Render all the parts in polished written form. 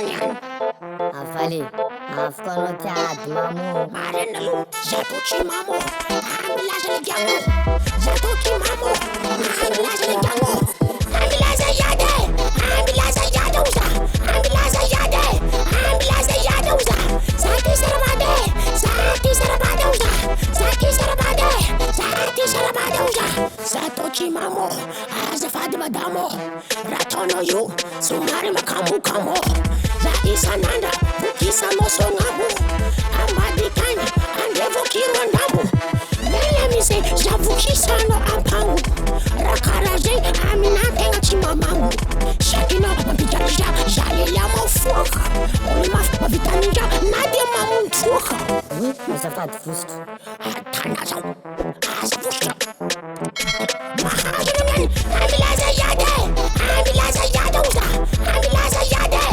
Afali, afkono tiad mamo. Marinalu, Zatoki Mamo, Ambilaza Ligango, Zatoki Mamo, Ambilaza Ligango, Ambilaza Yade, Ambilaza Yadouza, Ambilaza Yade, Ambilaza Yadouza, Sati Sarabade, Sati Sarabadouza, Sati Sarabade, Sati Sarabadouza, Zatoki Mamo, Azafadi Madamo, Ratono you, Sumari Makamu Kamo, Zaisananda, Kisano Songamu, Amadikani, Andevokiro Namu. Let me say, Javukisano Ampangu, Rakaraje, Aminate Chimamangu, Shakino, Mabitanisha, Jalilamo Fuaka, Olima, Mabitanisha, Nadia Mamun Fuaka. Oui, mais ça fait de fust. Tanaza, Azafuska. Mahajani, Ambilaza Yade, Ambilaza Yadouza, Ambilaza Yade,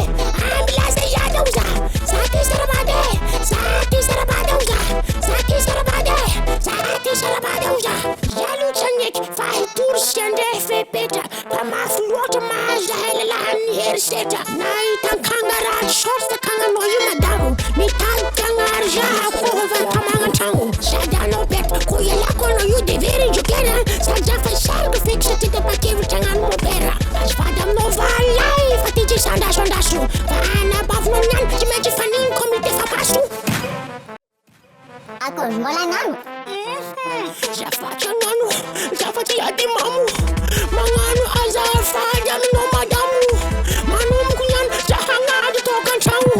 Ambilaza Yadouza, Sati Sarabade, Sati Sarabadouza, Sati Sarabade, Sati Sarabadouza. Jaluchanik, Faitur Shande Fepeta, Pamafluota Maja Helalan Herseta, Naitan Kangaran, Shosta Kangano Yumadamu, Mitan Kangarja, Kova Kamangantangu, Shadano Bet, Kuyalakono, you the very together, Sajafa Shal to fix it to the Pakiri Tangan Mopera, as Padam Nova Life, a teacher Sandas on Dasu, Pana Bavlonan, Jimaji Fanin Committee Fapasu. Ako, wala nang. Zafacha nanu, Zafati Adimamu, Manganu Azafadi Amino Madamu, Manum Kunyan, Zahanga the Tokan Changu,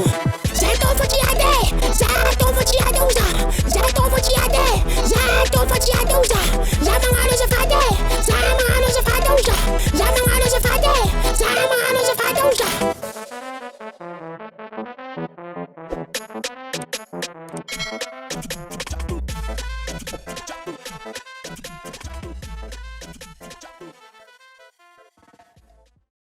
Zato Fatiade, Zato Fatiadoza, Zato Fatiade, Zato Fatiadoza, Zamangano Zafade, Zamangano Zafadoza, Zamangano Zafade, Zamangano Zafadoza.